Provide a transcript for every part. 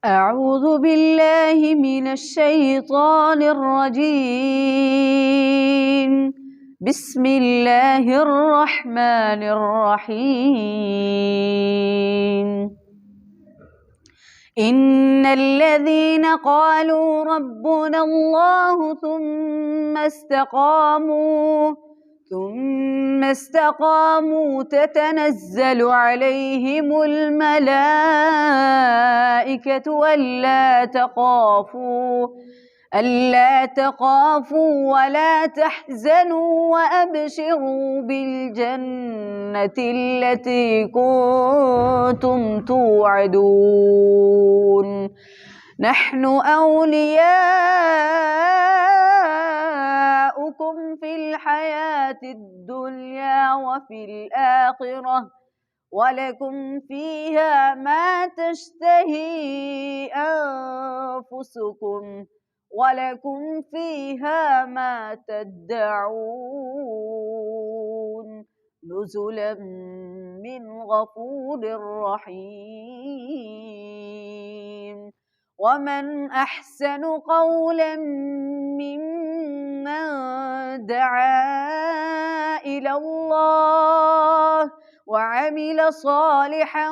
أعوذ بالله من الشيطان الرجيم. بسم الله الرحمن الرحيم. إن الذين قالوا ربنا الله ثم استقاموا تتنزل عليهم الملائكة ألا تخافوا ولا تحزنوا وأبشروا بالجنة التي كنتم توعدون. نحن أولياؤكم في الحياة الدنيا وفي الآخرة ولكم فيها ما تشتهي أنفسكم ولكم فيها ما تدعون نزلا من غفور رحيم. ومن أحسن قولا ممن دعا إلى الله وعمل صالحا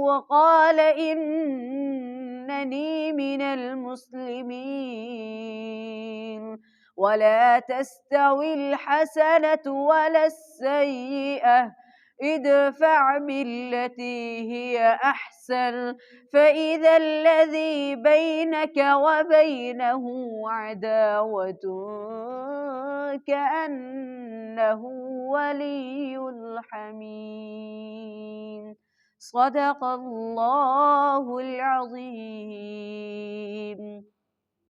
وقال إنني من المسلمين. ولا تستوي الحسنة ولا السيئة، ادفع بالتي هي أحسن فإذا الذي بينك وبينه عداوة كأنه ولي حميم. صدق الله العظيم.